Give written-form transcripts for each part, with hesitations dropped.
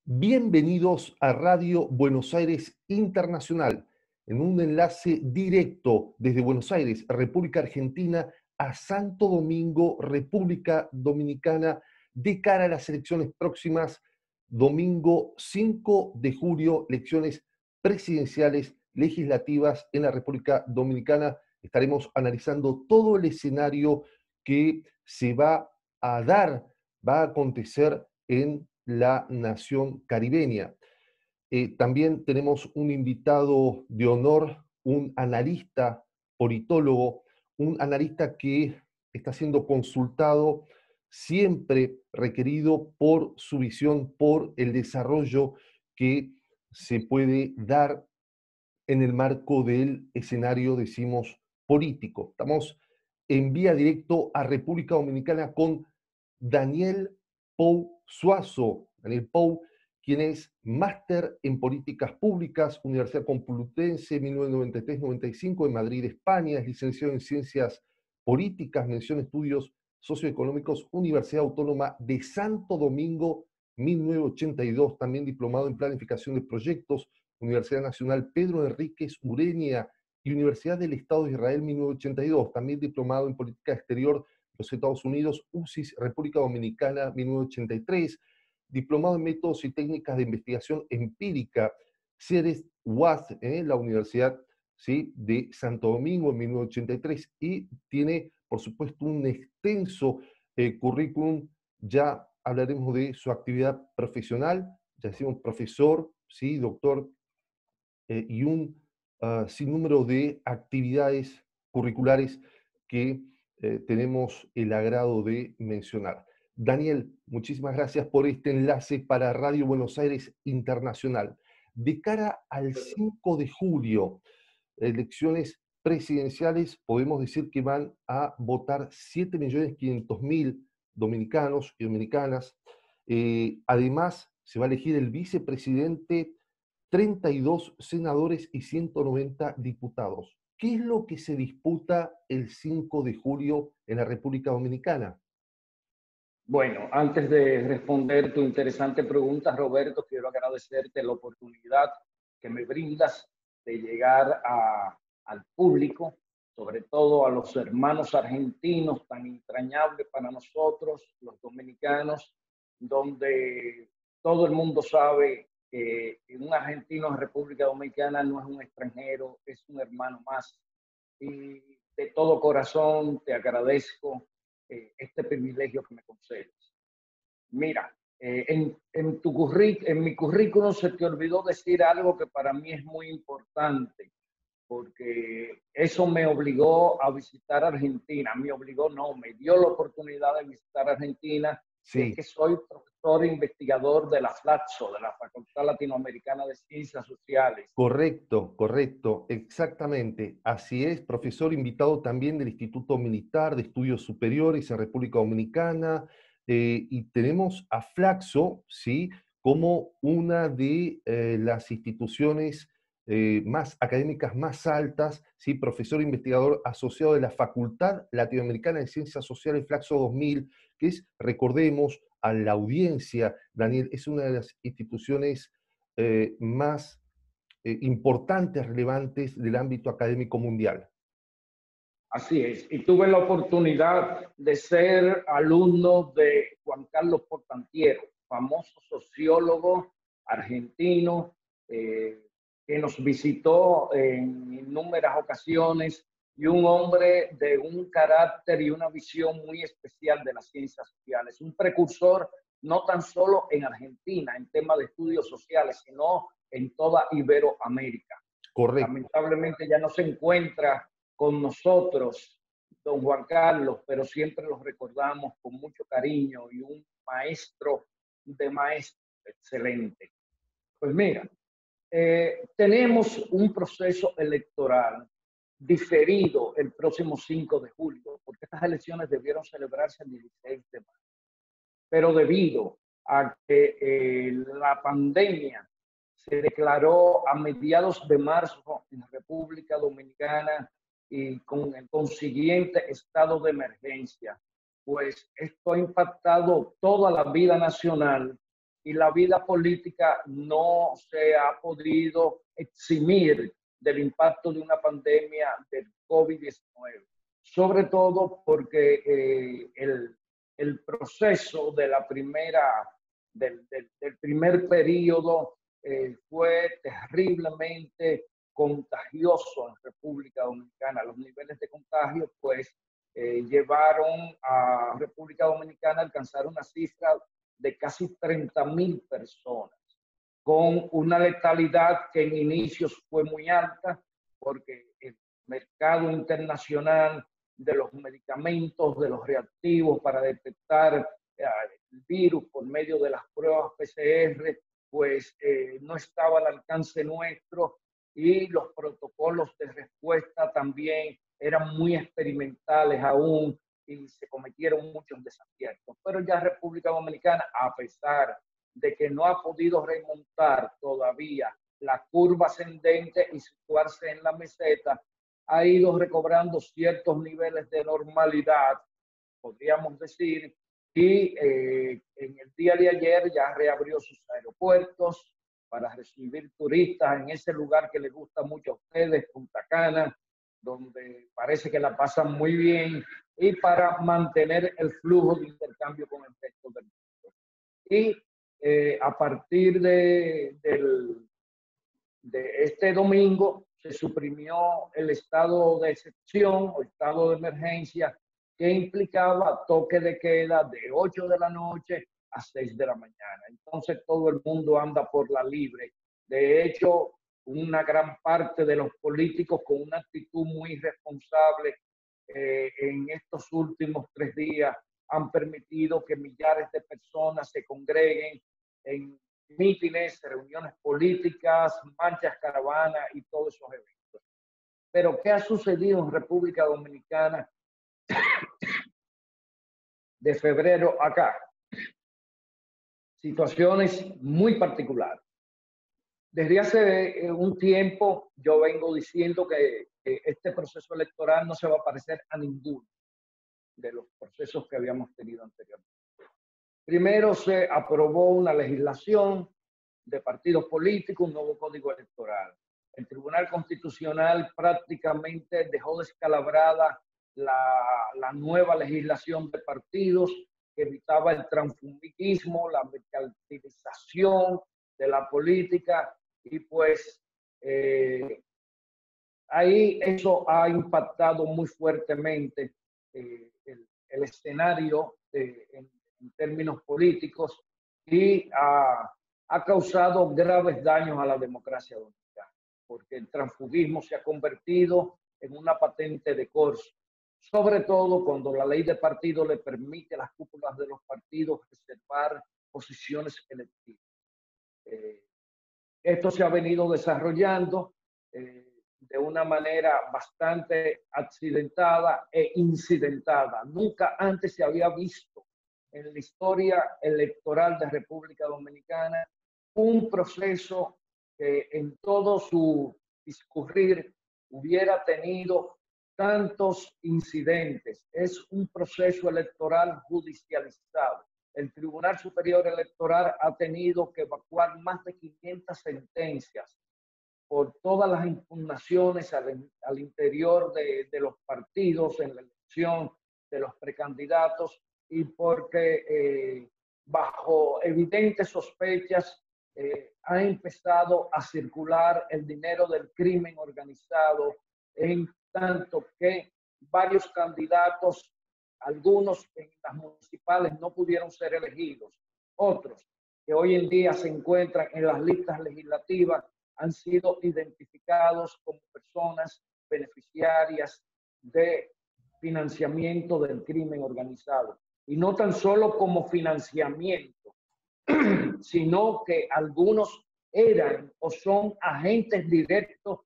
Bienvenidos a Radio Buenos Aires Internacional, en un enlace directo desde Buenos Aires, República Argentina, a Santo Domingo, República Dominicana, de cara a las elecciones próximas, domingo 5 de julio, elecciones presidenciales legislativas en la República Dominicana. Estaremos analizando todo el escenario que se va a dar, va a acontecer en la nación caribeña. También tenemos un invitado de honor, un analista politólogo, un analista que está siendo consultado, siempre requerido por su visión, por el desarrollo que se puede dar en el marco del escenario, decimos, político. Estamos en vía directo a República Dominicana con Daniel Pou Suazo. Daniel Pou, quien es máster en políticas públicas, Universidad Complutense 1993-95 en Madrid, España. Es licenciado en ciencias políticas, mención estudios socioeconómicos, Universidad Autónoma de Santo Domingo 1982. También diplomado en planificación de proyectos, Universidad Nacional Pedro Enríquez Ureña y Universidad del Estado de Israel 1982. También diplomado en política exterior los Estados Unidos, UCIS, República Dominicana, 1983, diplomado en métodos y técnicas de investigación empírica, CERES UAS, la Universidad, ¿sí?, de Santo Domingo, en 1983, y tiene, por supuesto, un extenso currículum. Ya hablaremos de su actividad profesional, ya decimos profesor, ¿sí?, doctor, y un sinnúmero de actividades curriculares que tenemos el agrado de mencionar. Daniel, muchísimas gracias por este enlace para Radio Buenos Aires Internacional. De cara al 5 de julio, elecciones presidenciales, podemos decir que van a votar 7.500.000 dominicanos y dominicanas. Además, se va a elegir el vicepresidente, 32 senadores y 190 diputados. ¿Qué es lo que se disputa el 5 de julio en la República Dominicana? Bueno, antes de responder tu interesante pregunta, Roberto, quiero agradecerte la oportunidad que me brindas de llegar al público, sobre todo a los hermanos argentinos tan entrañables para nosotros, los dominicanos, donde todo el mundo sabe que un argentino en República Dominicana no es un extranjero, es un hermano más. Y de todo corazón te agradezco este privilegio que me concedes. Mira, en mi currículum se te olvidó decir algo que para mí es muy importante, porque eso me obligó a visitar Argentina. Me dio la oportunidad de visitar Argentina. Sí. Es que soy profesor e investigador de la FLACSO, de la Facultad Latinoamericana de Ciencias Sociales. Correcto, correcto, exactamente. Así es, profesor invitado también del Instituto Militar de Estudios Superiores en República Dominicana. Y tenemos a Flaxo, ¿sí?, como una de las instituciones más académicas más altas, ¿sí?, profesor investigador asociado de la Facultad Latinoamericana de Ciencias Sociales Flaxo 2000, que es, recordemos a la audiencia, Daniel, es una de las instituciones más importantes, relevantes del ámbito académico mundial. Así es, y tuve la oportunidad de ser alumno de Juan Carlos Portantiero, famoso sociólogo argentino, que nos visitó en innumerables ocasiones, y un hombre de un carácter y una visión muy especial de las ciencias sociales, un precursor no tan solo en Argentina en temas de estudios sociales, sino en toda Iberoamérica. Correcto. Lamentablemente ya no se encuentra con nosotros don Juan Carlos, pero siempre los recordamos con mucho cariño, y un maestro de maestros excelente. Pues mira, tenemos un proceso electoral diferido el próximo 5 de julio, porque estas elecciones debieron celebrarse el 16 de mayo. Pero debido a que la pandemia se declaró a mediados de marzo en República Dominicana, y con el consiguiente estado de emergencia, pues esto ha impactado toda la vida nacional, y la vida política no se ha podido eximir del impacto de una pandemia del COVID-19, sobre todo porque el proceso de la del primer periodo fue terriblemente contagioso en República Dominicana. Los niveles de contagio, pues, llevaron a República Dominicana a alcanzar una cifra de casi 30.000 personas, con una letalidad que en inicios fue muy alta, porque el mercado internacional de los medicamentos, de los reactivos para detectar el virus por medio de las pruebas PCR, pues no estaba al alcance nuestro, y los protocolos de respuesta también eran muy experimentales aún y se cometieron muchos desaciertos. Pero ya República Dominicana, a pesar de que no ha podido remontar todavía la curva ascendente y situarse en la meseta, ha ido recobrando ciertos niveles de normalidad, podríamos decir, y en el día de ayer ya reabrió sus aeropuertos para recibir turistas en ese lugar que les gusta mucho a ustedes, Punta Cana, donde parece que la pasan muy bien, y para mantener el flujo de intercambio con el resto del mundo. Y a partir de este domingo se suprimió el estado de excepción o estado de emergencia, que implicaba toque de queda de 8 de la noche a 6 de la mañana. Entonces todo el mundo anda por la libre. De hecho, una gran parte de los políticos con una actitud muy irresponsable en estos últimos 3 días han permitido que millares de personas se congreguen en mítines, reuniones políticas, marchas, caravanas y todos esos eventos. Pero ¿qué ha sucedido en República Dominicana de febrero acá? Situaciones muy particulares. Desde hace un tiempo yo vengo diciendo que este proceso electoral no se va a parecer a ninguno de los procesos que habíamos tenido anteriormente. Primero se aprobó una legislación de partidos políticos, un nuevo código electoral. El Tribunal Constitucional prácticamente dejó descalabrada la nueva legislación de partidos que evitaba el transfugismo, la mercantilización de la política, y pues ahí eso ha impactado muy fuertemente el escenario en términos políticos, y ha causado graves daños a la democracia dominicana, porque el transfugismo se ha convertido en una patente de corso, sobre todo cuando la ley de partido le permite a las cúpulas de los partidos reservar posiciones electivas. Esto se ha venido desarrollando de una manera bastante accidentada e incidentada. Nunca antes se había visto en la historia electoral de República Dominicana un proceso que en todo su discurrir hubiera tenido tantos incidentes. Es un proceso electoral judicializado. El Tribunal Superior Electoral ha tenido que evacuar más de 500 sentencias por todas las impugnaciones al interior de los partidos en la elección de los precandidatos, y porque bajo evidentes sospechas ha empezado a circular el dinero del crimen organizado, en tanto que varios candidatos, algunos en las municipales, no pudieron ser elegidos. Otros que hoy en día se encuentran en las listas legislativas han sido identificados como personas beneficiarias de financiamiento del crimen organizado. Y no tan solo como financiamiento, sino que algunos eran o son agentes directos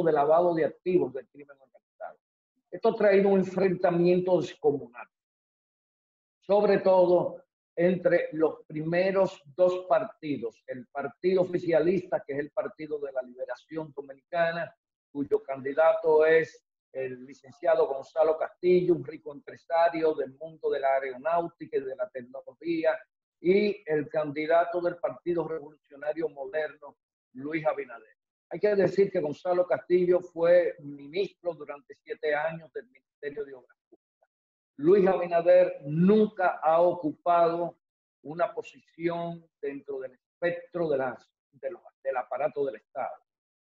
de lavado de activos del crimen organizado. Esto ha traído un enfrentamiento descomunal, sobre todo entre los primeros dos partidos, el partido oficialista, que es el Partido de la Liberación Dominicana, cuyo candidato es el licenciado Gonzalo Castillo, un rico empresario del mundo de la aeronáutica y de la tecnología, y el candidato del Partido Revolucionario Moderno, Luis Abinader. Hay que decir que Gonzalo Castillo fue ministro durante 7 años del Ministerio de Obras Públicas. Luis Abinader nunca ha ocupado una posición dentro del espectro del aparato del Estado.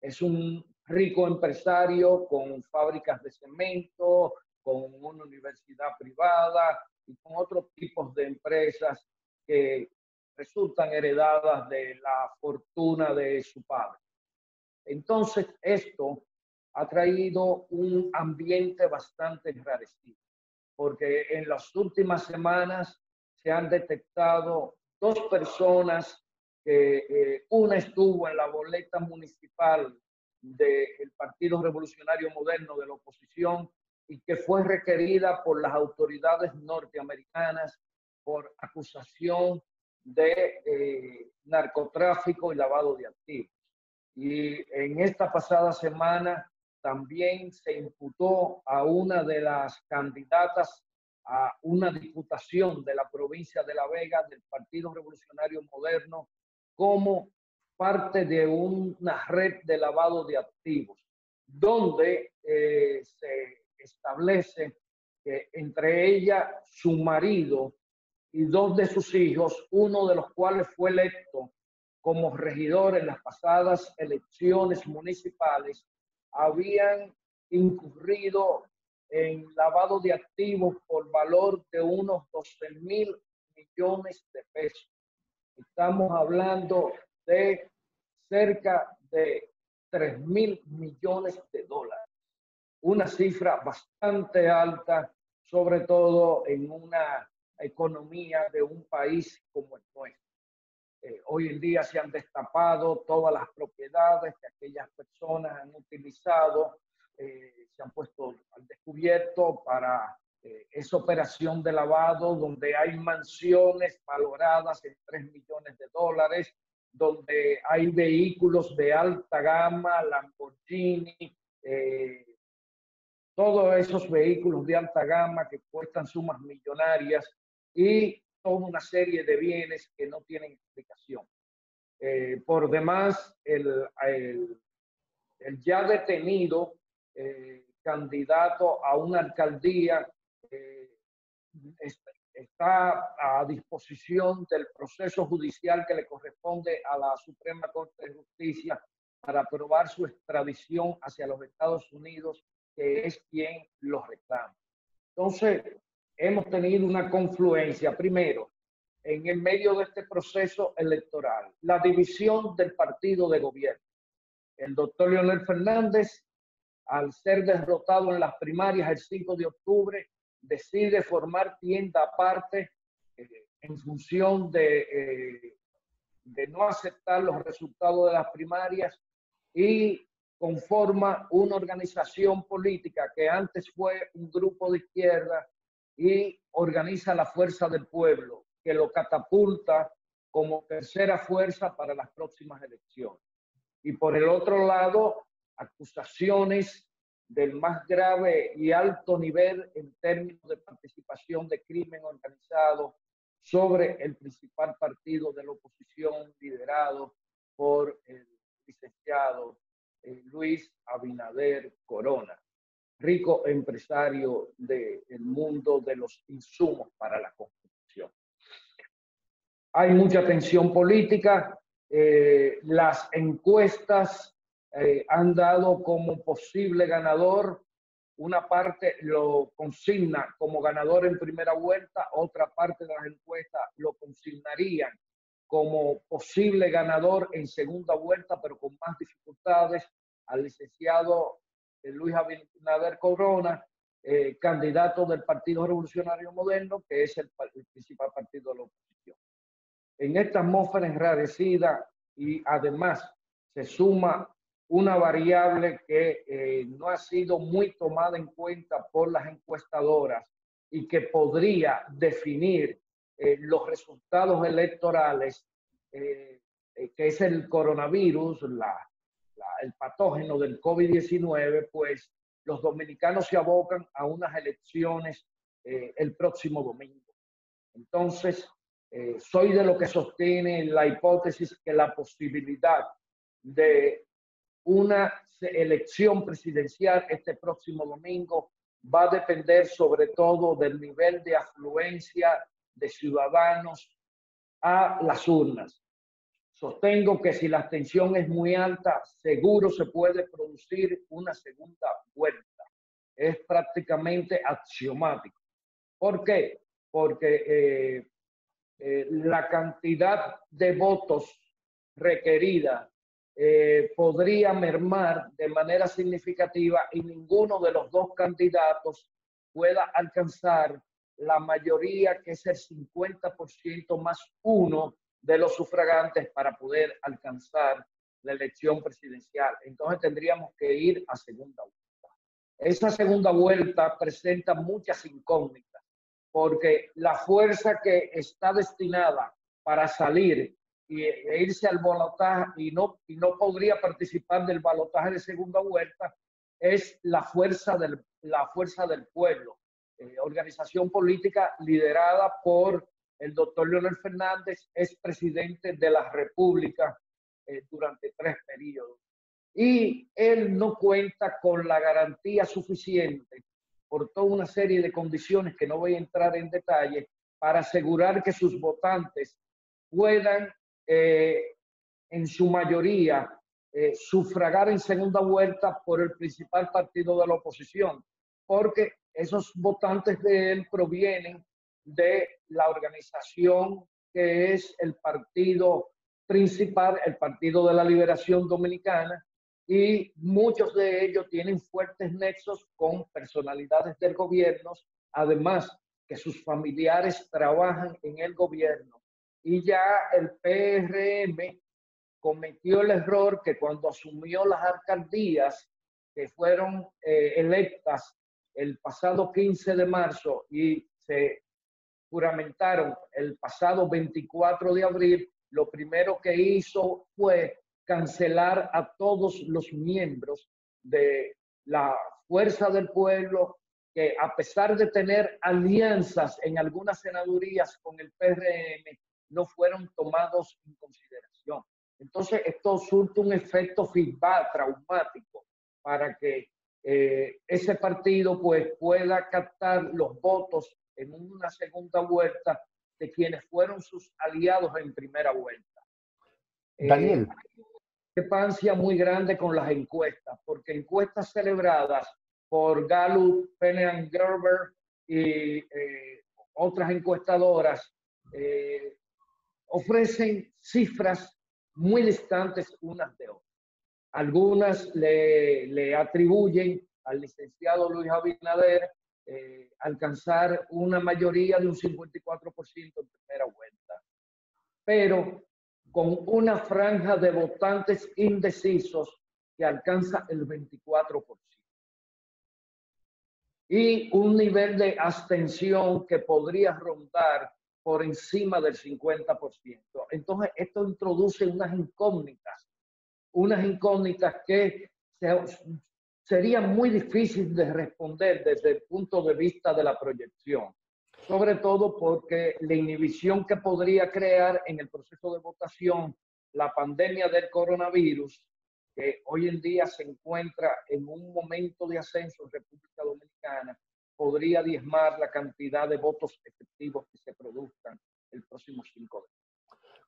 Es un rico empresario con fábricas de cemento, con una universidad privada y con otros tipos de empresas que resultan heredadas de la fortuna de su padre. Entonces, esto ha traído un ambiente bastante enrarecido, porque en las últimas semanas se han detectado 2 personas que una estuvo en la boleta municipal del Partido Revolucionario Moderno de la oposición y que fue requerida por las autoridades norteamericanas por acusación de narcotráfico y lavado de activos. Y en esta pasada semana también se imputó a una de las candidatas a una diputación de la provincia de La Vega del Partido Revolucionario Moderno como parte de una red de lavado de activos, donde se establece que entre ella, su marido y 2 de sus hijos, uno de los cuales fue electo como regidor en las pasadas elecciones municipales, habían incurrido en lavado de activos por valor de unos 12.000 millones de pesos. Estamos hablando de cerca de 3.000 millones de dólares. Una cifra bastante alta, sobre todo en una economía de un país como el nuestro. Hoy en día se han destapado todas las propiedades que aquellas personas han utilizado, se han puesto al descubierto para esa operación de lavado, donde hay mansiones valoradas en 3 millones de dólares, donde hay vehículos de alta gama, Lamborghini, todos esos vehículos de alta gama que cuestan sumas millonarias y toda una serie de bienes que no tienen explicación. Por demás, el ya detenido candidato a una alcaldía está a disposición del proceso judicial que le corresponde a la Suprema Corte de Justicia para aprobar su extradición hacia los Estados Unidos, que es quien lo reclama. Entonces, hemos tenido una confluencia, primero, en el medio de este proceso electoral, la división del partido de gobierno. El doctor Leonel Fernández, al ser derrotado en las primarias el 5 de octubre, decide formar tienda aparte en función de no aceptar los resultados de las primarias y conforma una organización política que antes fue un grupo de izquierda y organiza la Fuerza del Pueblo, que lo catapulta como tercera fuerza para las próximas elecciones. Y por el otro lado, acusaciones del más grave y alto nivel en términos de participación de crimen organizado sobre el principal partido de la oposición liderado por el licenciado Luis Abinader Corona, rico empresario del mundo de los insumos para la construcción. Hay mucha tensión política. Las encuestas han dado como posible ganador, una parte lo consigna como ganador en primera vuelta, otra parte de las encuestas lo consignarían como posible ganador en segunda vuelta, pero con más dificultades, al licenciado Luis Abinader Corona, candidato del Partido Revolucionario Moderno, que es el principal partido de la oposición. En esta atmósfera enrarecida y además se suma una variable que no ha sido muy tomada en cuenta por las encuestadoras y que podría definir los resultados electorales, que es el coronavirus, el patógeno del COVID-19, pues los dominicanos se abocan a unas elecciones el próximo domingo. Entonces, Soy de lo que sostiene la hipótesis que la posibilidad de una elección presidencial este próximo domingo va a depender sobre todo del nivel de afluencia de ciudadanos a las urnas. Sostengo que si la abstención es muy alta, seguro se puede producir una segunda vuelta. Es prácticamente axiomático. ¿Por qué? Porque la cantidad de votos requerida podría mermar de manera significativa y ninguno de los dos candidatos pueda alcanzar la mayoría, que es el 50% más uno de los sufragantes para poder alcanzar la elección presidencial. Entonces tendríamos que ir a segunda vuelta. Esa segunda vuelta presenta muchas incógnitas, porque la fuerza que está destinada para salir e irse al balotaje y no podría participar del balotaje de segunda vuelta es la fuerza del pueblo, organización política liderada por el doctor Leonel Fernández, es presidente de la República durante 3 periodos. Y él no cuenta con la garantía suficiente por toda una serie de condiciones que no voy a entrar en detalle para asegurar que sus votantes puedan en su mayoría sufragar en segunda vuelta por el principal partido de la oposición, porque esos votantes de él provienen de la organización que es el partido principal, el Partido de la Liberación Dominicana, y muchos de ellos tienen fuertes nexos con personalidades del gobierno, además que sus familiares trabajan en el gobierno. Y ya el PRM cometió el error que cuando asumió las alcaldías que fueron electas el pasado 15 de marzo y se juramentaron el pasado 24 de abril, lo primero que hizo fue cancelar a todos los miembros de la Fuerza del Pueblo, que a pesar de tener alianzas en algunas senadurías con el PRM, no fueron tomados en consideración. Entonces, esto surte un efecto feedback traumático para que ese partido pues, pueda captar los votos en una segunda vuelta de quienes fueron sus aliados en primera vuelta. Daniel. Hay una discrepancia muy grande con las encuestas, porque encuestas celebradas por Gallup, Penn & Gerber y otras encuestadoras ofrecen cifras muy distantes unas de otras. Algunas le atribuyen al licenciado Luis Abinader alcanzar una mayoría de un 54% en primera vuelta, pero con una franja de votantes indecisos que alcanza el 24%. Y un nivel de abstención que podría rondar por encima del 50%. Entonces, esto introduce unas incógnitas que sería muy difícil de responder desde el punto de vista de la proyección, sobre todo porque la inhibición que podría crear en el proceso de votación la pandemia del coronavirus, que hoy en día se encuentra en un momento de ascenso en República Dominicana, podría diezmar la cantidad de votos efectivos que se produzcan el próximo 5 de enero.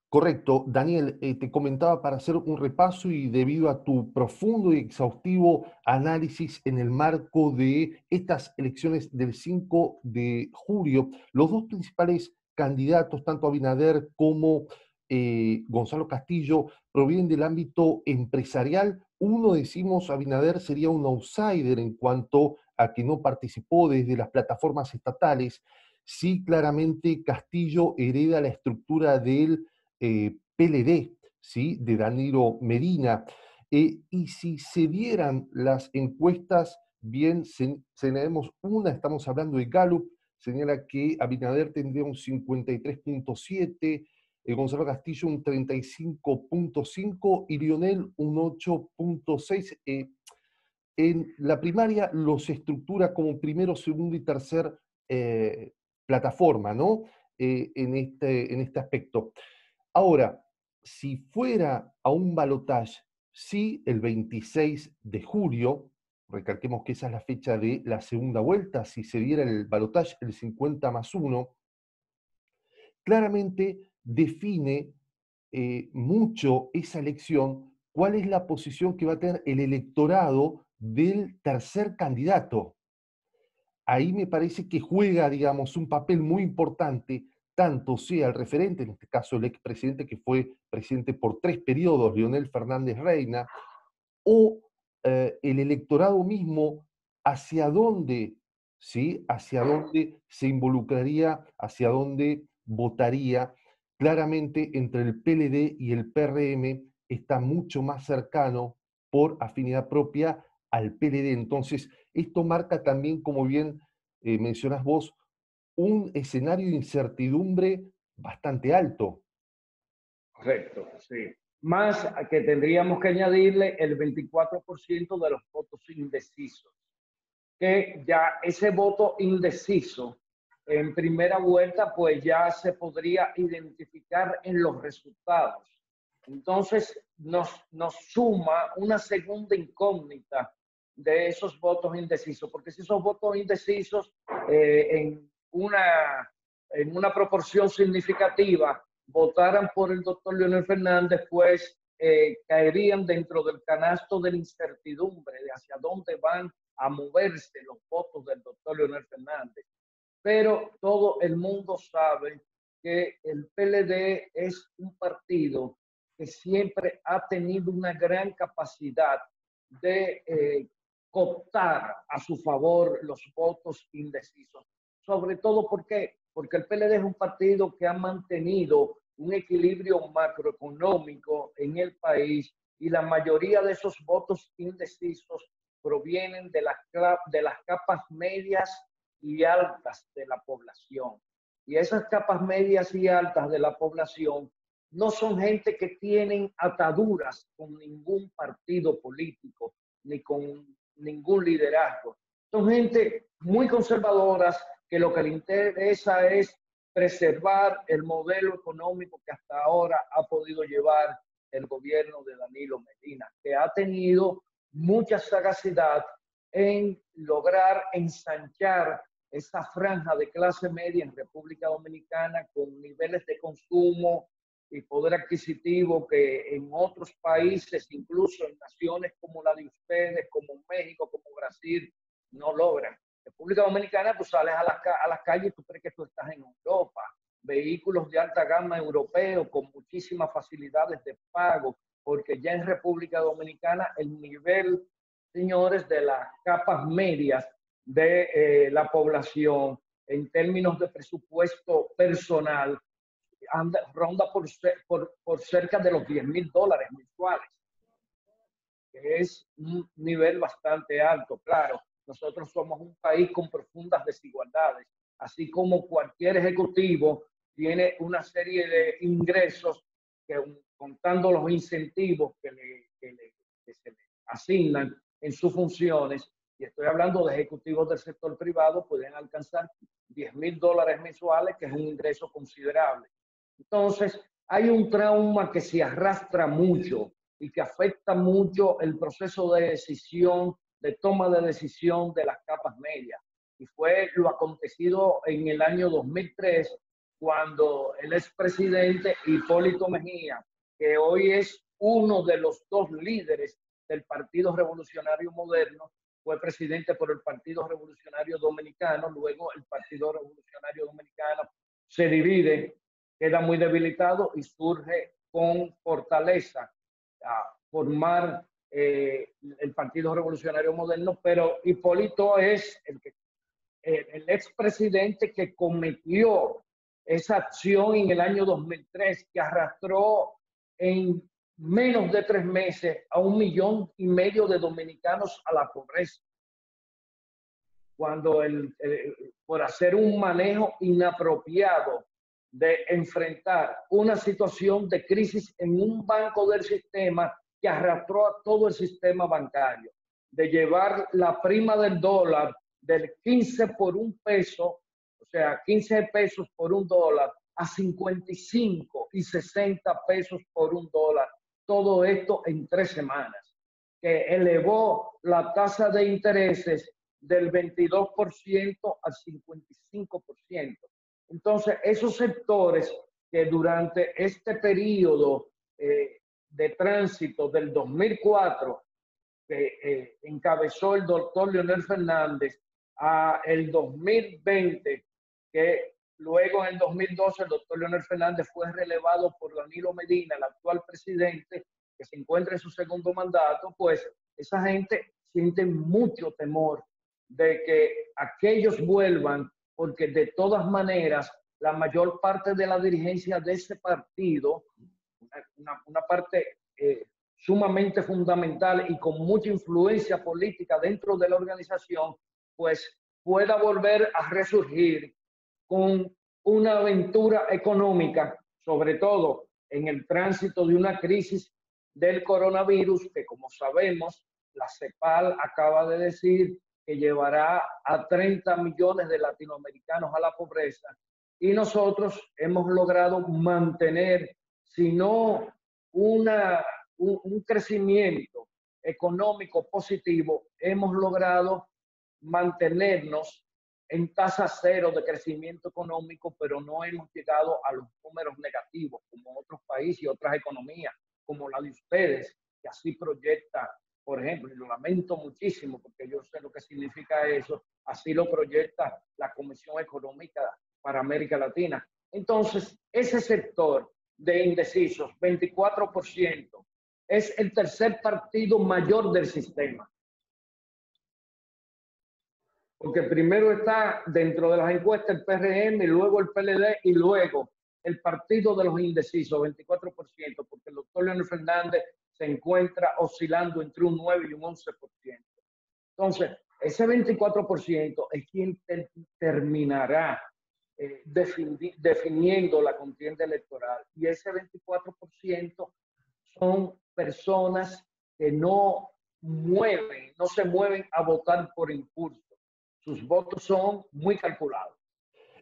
Correcto. Daniel, te comentaba para hacer un repaso y debido a tu profundo y exhaustivo análisis en el marco de estas elecciones del 5 de julio, los dos principales candidatos, tanto Abinader como Gonzalo Castillo, provienen del ámbito empresarial. Uno, decimos, Abinader sería un outsider en cuanto a que no participó desde las plataformas estatales. Sí, claramente Castillo hereda la estructura del PLD, ¿sí? De Danilo Medina. Y si se dieran las encuestas, bien, señalemos una, estamos hablando de Gallup, señala que Abinader tendría un 53.7, Gonzalo Castillo un 35.5 y Lionel un 8.6. En la primaria los estructura como primero, segundo y tercer plataforma, ¿no? en este aspecto. Ahora, si fuera a un balotaje, sí, el 26 de julio, recalquemos que esa es la fecha de la segunda vuelta, si se diera el balotaje, el 50+1, claramente define mucho esa elección, cuál es la posición que va a tener el electorado del tercer candidato. Ahí me parece que juega, digamos, un papel muy importante, tanto sea el referente, en este caso el expresidente que fue presidente por 3 periodos, Leonel Fernández Reina, o el electorado mismo, hacia dónde, ¿sí? Hacia dónde se involucraría, hacia dónde votaría. Claramente entre el PLD y el PRM está mucho más cercano por afinidad propia al PLD. Entonces, esto marca también, como bien mencionás vos, un escenario de incertidumbre bastante alto. Correcto, sí. Más a que tendríamos que añadirle el 24% de los votos indecisos, que ya ese voto indeciso en primera vuelta pues ya se podría identificar en los resultados. Entonces nos suma una segunda incógnita de esos votos indecisos, porque si esos votos indecisos en una proporción significativa votaran por el doctor Leonel Fernández, pues caerían dentro del canasto de la incertidumbre de hacia dónde van a moverse los votos del doctor Leonel Fernández. Pero todo el mundo sabe que el PLD es un partido que siempre ha tenido una gran capacidad de cooptar a su favor los votos indecisos. Sobre todo porque el PLD es un partido que ha mantenido un equilibrio macroeconómico en el país y la mayoría de esos votos indecisos provienen de las capas medias y altas de la población. Y esas capas medias y altas de la población no son gente que tienen ataduras con ningún partido político ni con ningún liderazgo. Son gente muy conservadoras que lo que le interesa es preservar el modelo económico que hasta ahora ha podido llevar el gobierno de Danilo Medina, que ha tenido mucha sagacidad en lograr ensanchar esa franja de clase media en República Dominicana con niveles de consumo y poder adquisitivo que en otros países, incluso en naciones como la de ustedes, como México, como Brasil, no logran. República Dominicana, tú sales a las calles y tú crees que tú estás en Europa. Vehículos de alta gama europeos con muchísimas facilidades de pago, porque ya en República Dominicana el nivel, señores, de las capas medias de la población en términos de presupuesto personal ronda por cerca de los $10,000 mensuales, que es un nivel bastante alto. Claro, nosotros somos un país con profundas desigualdades, así como cualquier ejecutivo tiene una serie de ingresos que, contando los incentivos que se le asignan en sus funciones, y estoy hablando de ejecutivos del sector privado, pueden alcanzar $10,000 mensuales, que es un ingreso considerable. Entonces, hay un trauma que se arrastra mucho y que afecta mucho el proceso de decisión, de toma de decisión de las capas medias. Y fue lo acontecido en el año 2003, cuando el expresidente Hipólito Mejía, que hoy es uno de los dos líderes del Partido Revolucionario Moderno, fue presidente por el Partido Revolucionario Dominicano. Luego el Partido Revolucionario Dominicano se divide, queda muy debilitado y surge con fortaleza a formar el Partido Revolucionario Moderno, pero Hipólito es el expresidente que cometió esa acción en el año 2003, que arrastró en menos de 3 meses a 1,5 millones de dominicanos a la pobreza, cuando por hacer un manejo inapropiado de enfrentar una situación de crisis en un banco del sistema que arrastró a todo el sistema bancario, de llevar la prima del dólar del 15 por 1 peso, o sea, 15 pesos por un dólar a 55 y 60 pesos por un dólar. Todo esto en 3 semanas, que elevó la tasa de intereses del 22% al 55%. Entonces, esos sectores que durante este periodo de tránsito del 2004, que encabezó el doctor Leonel Fernández, a el 2020, que luego en el 2012 el doctor Leonel Fernández fue relevado por Danilo Medina, el actual presidente, que se encuentra en su segundo mandato, pues esa gente siente mucho temor de que aquellos vuelvan, porque de todas maneras la mayor parte de la dirigencia de ese partido, una parte sumamente fundamental y con mucha influencia política dentro de la organización, pues pueda volver a resurgir con una aventura económica, sobre todo en el tránsito de una crisis del coronavirus, que como sabemos, la CEPAL acaba de decir que llevará a 30 millones de latinoamericanos a la pobreza, y nosotros hemos logrado mantener, si no un crecimiento económico positivo, hemos logrado mantenernos en tasa cero de crecimiento económico, pero no hemos llegado a los números negativos como otros países y otras economías, como la de ustedes, que así proyecta, por ejemplo, y lo lamento muchísimo porque yo sé lo que significa eso, así lo proyecta la Comisión Económica para América Latina. Entonces, ese sector de indecisos, 24%, es el tercer partido mayor del sistema. Porque primero está dentro de las encuestas el PRM, y luego el PLD, y luego el partido de los indecisos, 24%, porque el doctor Leonel Fernández se encuentra oscilando entre un 9 y un 11%. Entonces, ese 24% es quien terminará definiendo la contienda electoral. Y ese 24% son personas que no se mueven a votar por impulso. Sus votos son muy calculados.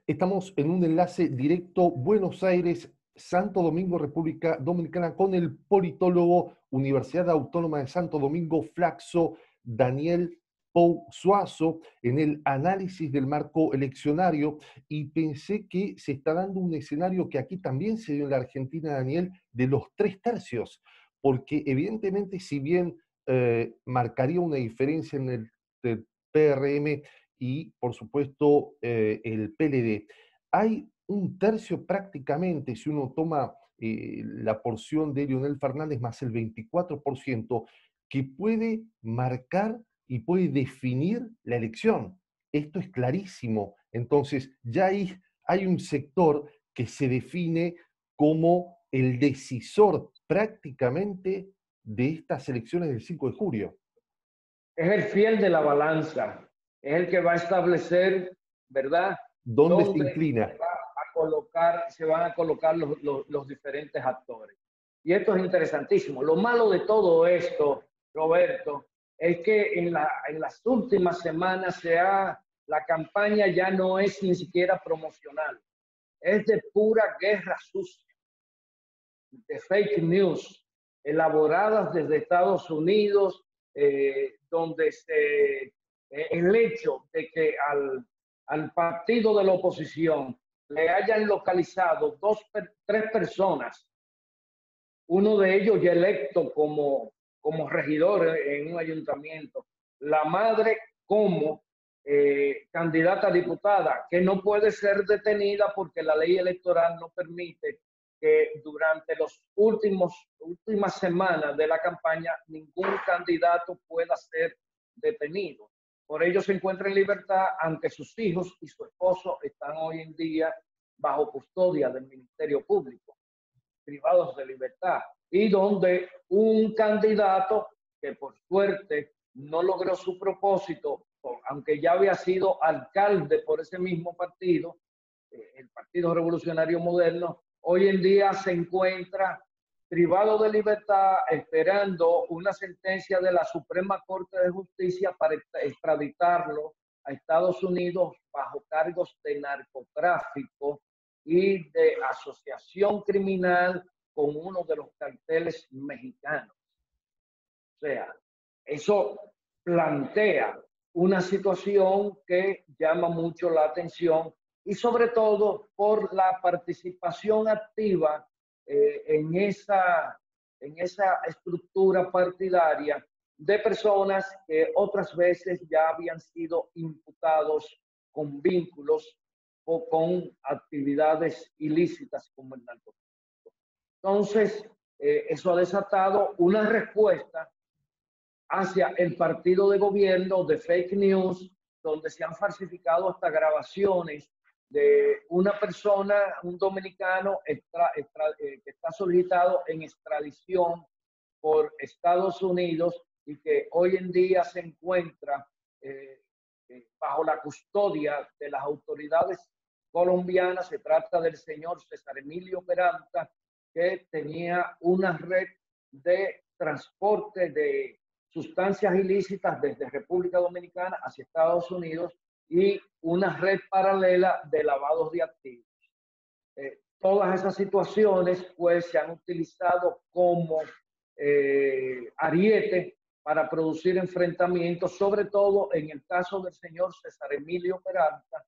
Estamos en un enlace directo Buenos Aires, Santo Domingo, República Dominicana, con el politólogo Universidad Autónoma de Santo Domingo, Flaxo, Daniel Pou Suazo, en el análisis del marco eleccionario, y pensé que se está dando un escenario que aquí también se dio en la Argentina, Daniel, de los 3/3, porque evidentemente si bien marcaría una diferencia en el PRM y, por supuesto, el PLD, hay un tercio prácticamente, si uno toma la porción de Leonel Fernández más el 24%, que puede marcar y puede definir la elección. Esto es clarísimo. Entonces, ya hay un sector que se define como el decisor prácticamente de estas elecciones del 5 de julio. Es el fiel de la balanza, es el que va a establecer, ¿verdad?, ¿Dónde se inclina? se van a colocar los diferentes actores. Y esto es interesantísimo. Lo malo de todo esto, Roberto, es que en las últimas semanas la campaña ya no es ni siquiera promocional, es de pura guerra sucia, de fake news, elaboradas desde Estados Unidos, donde el hecho de que al partido de la oposición le hayan localizado 3 personas, uno de ellos ya electo como regidor en un ayuntamiento, la madre como candidata a diputada, que no puede ser detenida porque la ley electoral no permite que durante las últimas semanas de la campaña ningún candidato pueda ser detenido. Por ello se encuentra en libertad, aunque sus hijos y su esposo están hoy en día bajo custodia del Ministerio Público, privados de libertad, y donde un candidato que por suerte no logró su propósito, aunque ya había sido alcalde por ese mismo partido, el Partido Revolucionario Moderno, hoy en día se encuentra privado de libertad esperando una sentencia de la Suprema Corte de Justicia para extraditarlo a Estados Unidos bajo cargos de narcotráfico y de asociación criminal con uno de los carteles mexicanos. O sea, eso plantea una situación que llama mucho la atención y sobre todo por la participación activa en esa estructura partidaria de personas que otras veces ya habían sido imputados con vínculos o con actividades ilícitas como el narcotráfico. Entonces, eso ha desatado una respuesta hacia el partido de gobierno de fake news, donde se han falsificado hasta grabaciones de una persona, un dominicano que está solicitado en extradición por Estados Unidos y que hoy en día se encuentra bajo la custodia de las autoridades colombianas. Se trata del señor César Emilio Peralta, que tenía una red de transporte de sustancias ilícitas desde República Dominicana hacia Estados Unidos y una red paralela de lavados de activos. Todas esas situaciones pues se han utilizado como ariete para producir enfrentamientos, sobre todo en el caso del señor César Emilio Peralta,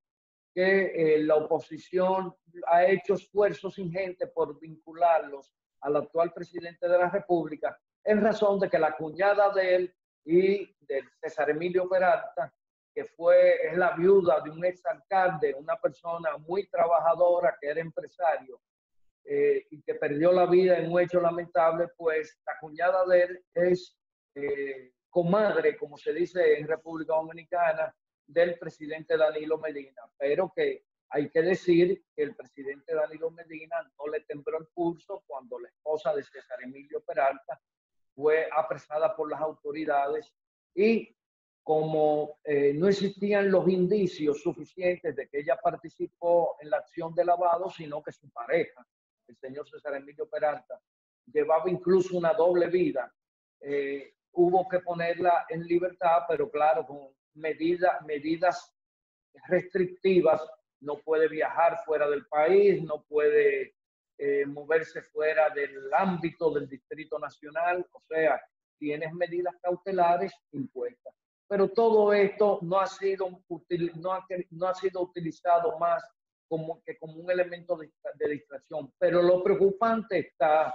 que la oposición ha hecho esfuerzos ingentes por vincularlos al actual presidente de la República, en razón de que la cuñada de él y de César Emilio Peralta, que es la viuda de un exalcalde, una persona muy trabajadora que era empresario y que perdió la vida en un hecho lamentable, pues la cuñada de él es comadre, como se dice en República Dominicana, del presidente Danilo Medina, pero que hay que decir que el presidente Danilo Medina no le tembló el pulso cuando la esposa de César Emilio Peralta fue apresada por las autoridades y como no existían los indicios suficientes de que ella participó en la acción de lavado, sino que su pareja, el señor César Emilio Peralta, llevaba incluso una doble vida, hubo que ponerla en libertad, pero claro, con medidas restrictivas. No puede viajar fuera del país, no puede moverse fuera del ámbito del Distrito Nacional, o sea, tienes medidas cautelares impuestas. Pero todo esto no ha sido utilizado más como un elemento de distracción. Pero lo preocupante está,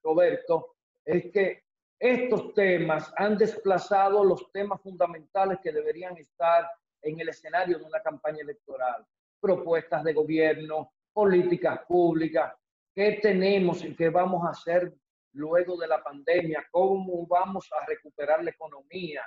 Roberto, es que estos temas han desplazado los temas fundamentales que deberían estar en el escenario de una campaña electoral. Propuestas de gobierno, políticas públicas, qué tenemos y qué vamos a hacer luego de la pandemia, cómo vamos a recuperar la economía,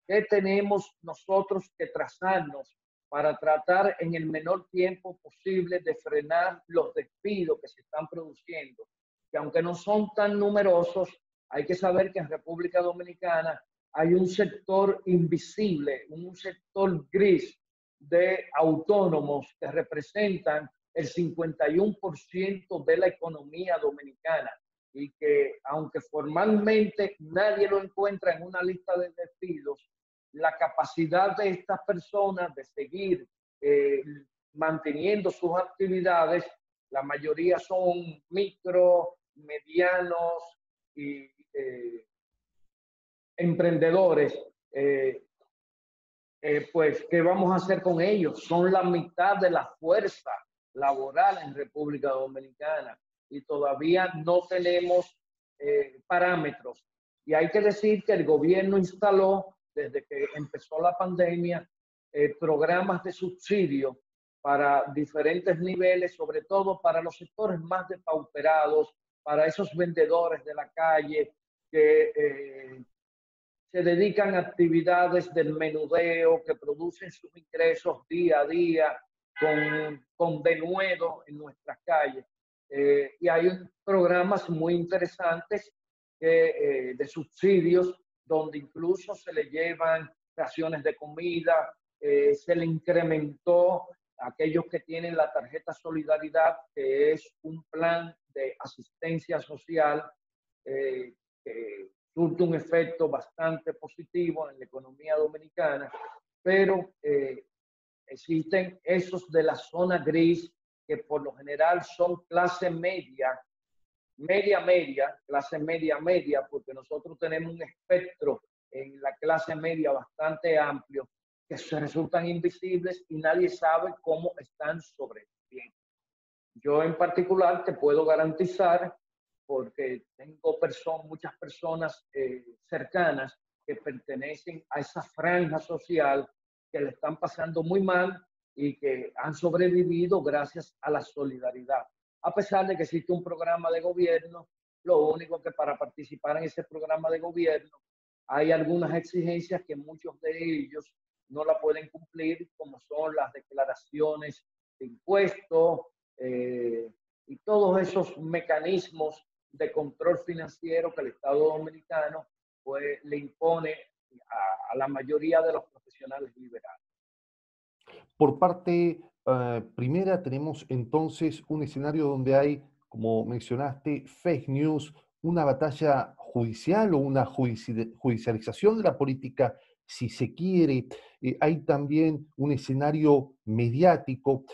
qué tenemos nosotros que trazarnos para tratar en el menor tiempo posible de frenar los despidos que se están produciendo, que aunque no son tan numerosos, hay que saber que en República Dominicana hay un sector invisible, un sector gris de autónomos que representan el 51% de la economía dominicana y que aunque formalmente nadie lo encuentra en una lista de despidos, la capacidad de estas personas de seguir manteniendo sus actividades, la mayoría son micro, medianos y emprendedores, pues, ¿qué vamos a hacer con ellos? Son la mitad de la fuerza laboral en República Dominicana y todavía no tenemos parámetros. Y hay que decir que el gobierno instaló, desde que empezó la pandemia, programas de subsidio para diferentes niveles, sobre todo para los sectores más depauperados, para esos vendedores de la calle que se dedican a actividades del menudeo, que producen sus ingresos día a día con denuedo en nuestras calles. Y hay programas muy interesantes de subsidios, donde incluso se le llevan raciones de comida, se le incrementó a aquellos que tienen la tarjeta Solidaridad, que es un plan de asistencia social que surte un efecto bastante positivo en la economía dominicana. pero existen esos de la zona gris que por lo general son clase media, clase media, porque nosotros tenemos un espectro en la clase media bastante amplio, que se resultan invisibles y nadie sabe cómo están sobreviviendo. Yo en particular te puedo garantizar, porque tengo muchas personas cercanas que pertenecen a esa franja social que le están pasando muy mal y que han sobrevivido gracias a la solidaridad. A pesar de que existe un programa de gobierno, lo único que para participar en ese programa de gobierno hay algunas exigencias que muchos de ellos no la pueden cumplir, como son las declaraciones de impuestos y todos esos mecanismos de control financiero que el Estado Dominicano pues, le impone a la mayoría de los profesionales liberales. Por parte primera, tenemos entonces un escenario donde hay, como mencionaste, fake news, una batalla judicial o una judicialización de la política, si se quiere. Hay también un escenario mediático.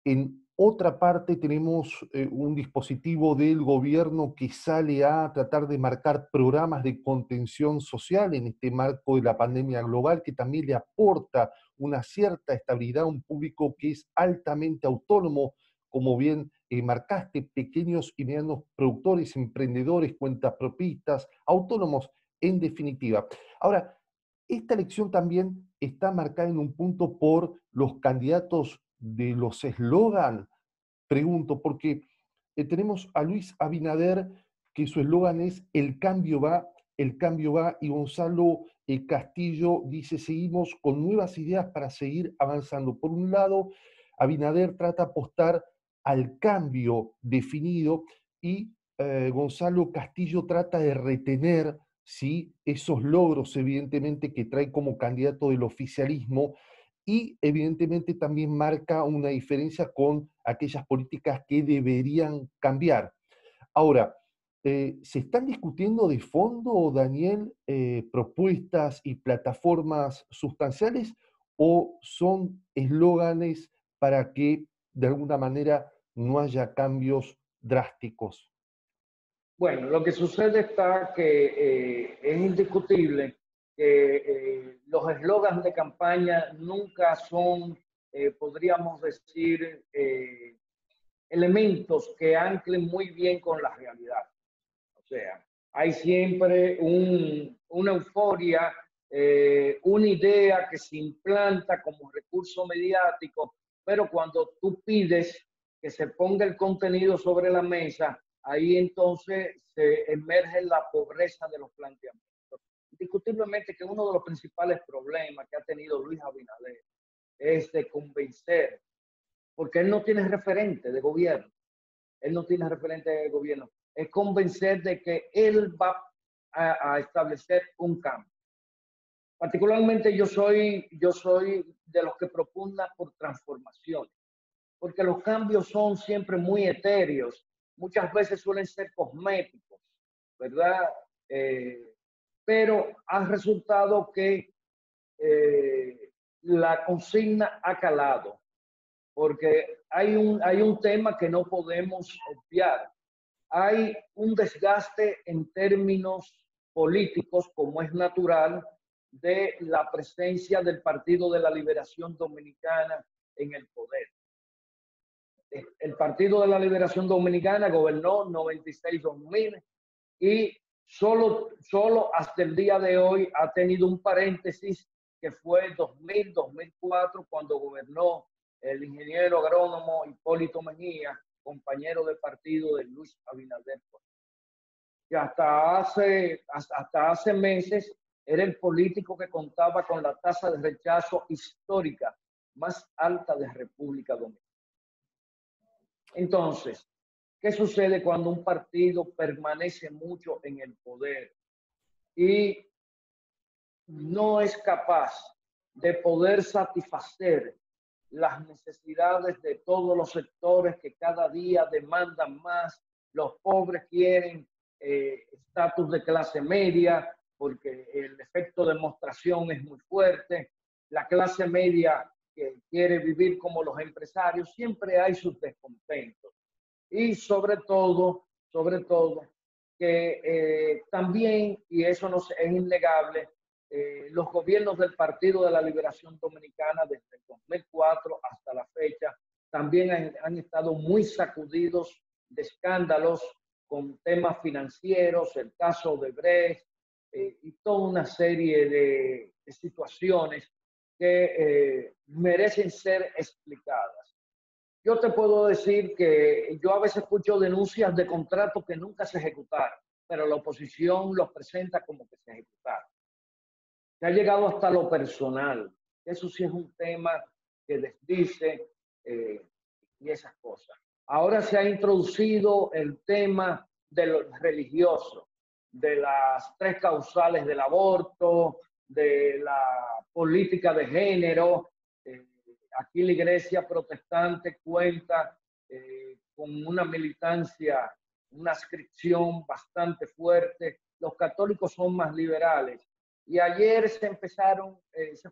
En otra parte tenemos un dispositivo del gobierno que sale a tratar de marcar programas de contención social en este marco de la pandemia global, que también le aporta una cierta estabilidad a un público que es altamente autónomo, como bien marcaste, pequeños y medianos productores, emprendedores, cuentas propistas, autónomos en definitiva. Ahora, esta elección también está marcada en un punto por los candidatos de los eslogan. Pregunto, porque tenemos a Luis Abinader, que su eslogan es el cambio va, y Gonzalo Castillo dice, seguimos con nuevas ideas para seguir avanzando. Por un lado, Abinader trata de apostar al cambio definido y Gonzalo Castillo trata de retener, ¿sí?, esos logros, evidentemente, que trae como candidato del oficialismo y evidentemente también marca una diferencia con aquellas políticas que deberían cambiar. Ahora, ¿se están discutiendo de fondo, Daniel, propuestas y plataformas sustanciales o son eslóganes para que de alguna manera no haya cambios drásticos? Bueno, lo que sucede está que es indiscutible que los eslogans de campaña nunca son, podríamos decir, elementos que anclen muy bien con la realidad. O sea, hay siempre una euforia, una idea que se implanta como recurso mediático, pero cuando tú pides que se ponga el contenido sobre la mesa, ahí entonces se emerge la pobreza de los planteamientos. Indiscutiblemente que uno de los principales problemas que ha tenido Luis Abinader es de convencer, porque él no tiene referente de gobierno. Él no tiene referente de gobierno. Es convencer de que él va a establecer un cambio. Particularmente yo soy de los que propugnan por transformaciones, porque los cambios son siempre muy etéreos, muchas veces suelen ser cosméticos, ¿verdad? Pero ha resultado que la consigna ha calado, porque hay un tema que no podemos obviar. Hay un desgaste en términos políticos, como es natural, de la presencia del Partido de la Liberación Dominicana en el poder. El Partido de la Liberación Dominicana gobernó 96-2000 y solo hasta el día de hoy ha tenido un paréntesis que fue 2000-2004 cuando gobernó el ingeniero agrónomo Hipólito Mejía, compañero de partido de Luis Abinader. Y hasta hace meses era el político que contaba con la tasa de rechazo histórica más alta de República Dominicana. Entonces, ¿qué sucede cuando un partido permanece mucho en el poder y no es capaz de poder satisfacer las necesidades de todos los sectores que cada día demandan más? Los pobres quieren estatus de clase media porque el efecto de demostración es muy fuerte. la clase media que quiere vivir como los empresarios, siempre hay sus descontentos. Y sobre todo, que también, y eso no es innegable, los gobiernos del Partido de la Liberación Dominicana desde el 2004 hasta la fecha también han estado muy sacudidos de escándalos con temas financieros, el caso de Brecht y toda una serie de situaciones que merecen ser explicadas. Yo te puedo decir que yo a veces escucho denuncias de contratos que nunca se ejecutaron, pero la oposición los presenta como que se ejecutaron. Se ha llegado hasta lo personal. Eso sí es un tema que desdice y esas cosas. Ahora se ha introducido el tema de lo religioso, de las tres causales del aborto, de la política de género. Aquí la iglesia protestante cuenta con una militancia, una adscripción bastante fuerte. Los católicos son más liberales. Y ayer se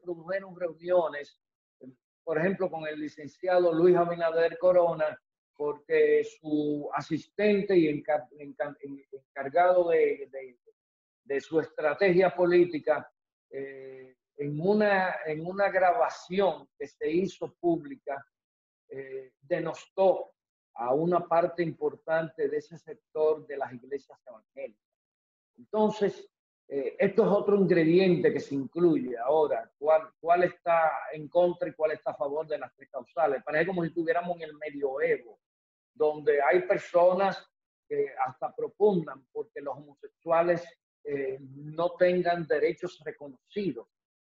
produjeron reuniones, por ejemplo, con el licenciado Luis Abinader Corona, porque su asistente y encargado de su estrategia política, en una grabación que se hizo pública, denostó a una parte importante de ese sector de las iglesias evangélicas. Entonces, esto es otro ingrediente que se incluye ahora. ¿Cuál está en contra y cuál está a favor de las tres causales? Parece como si estuviéramos en el medioevo, donde hay personas que hasta propugnan porque los homosexuales no tengan derechos reconocidos.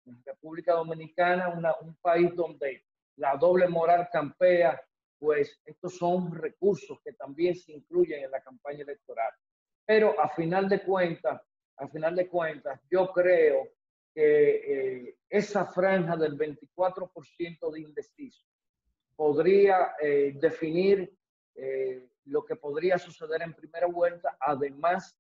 En República Dominicana, un país donde la doble moral campea, pues estos son recursos que también se incluyen en la campaña electoral. Pero a final de cuentas, yo creo que esa franja del 24% de indecisos podría definir lo que podría suceder en primera vuelta, además,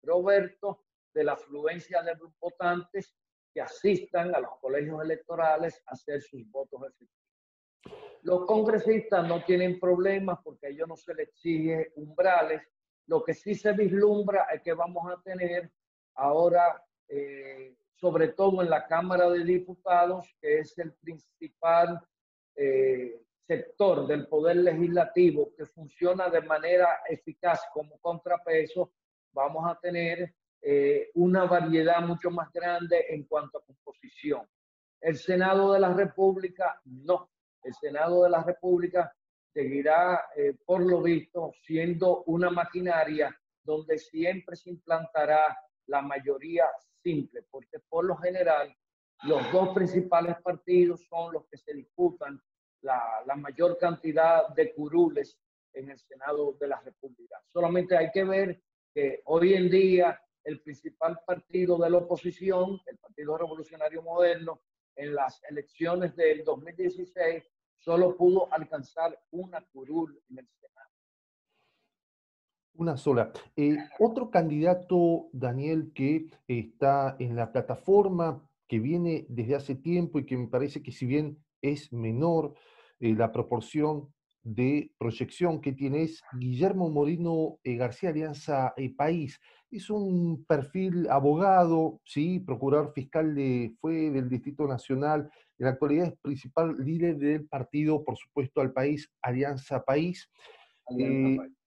Roberto, de la afluencia de los votantes que asistan a los colegios electorales a hacer sus votos efectivos. Los congresistas no tienen problemas porque a ellos no se les exige umbrales. Lo que sí se vislumbra es que vamos a tener ahora, sobre todo en la Cámara de Diputados, que es el principal sector del poder legislativo que funciona de manera eficaz como contrapeso, vamos a tener una variedad mucho más grande en cuanto a composición. El Senado de la República, no. El Senado de la República seguirá, por lo visto, siendo una maquinaria donde siempre se implantará la mayoría simple, porque por lo general los dos principales partidos son los que se disputan la mayor cantidad de curules en el Senado de la República. Solamente hay que ver que hoy en día el principal partido de la oposición, el Partido Revolucionario Moderno, en las elecciones del 2016, solo pudo alcanzar una curul en el Senado. Una sola. Otro candidato, Daniel, que está en la plataforma, que viene desde hace tiempo y que me parece que si bien es menor la proporción de proyección que tiene es Guillermo Moreno García, Alianza País. Es un perfil abogado, ¿sí? Procurador fiscal fue del Distrito Nacional. En la actualidad es principal líder del partido, por supuesto, al país, Alianza País.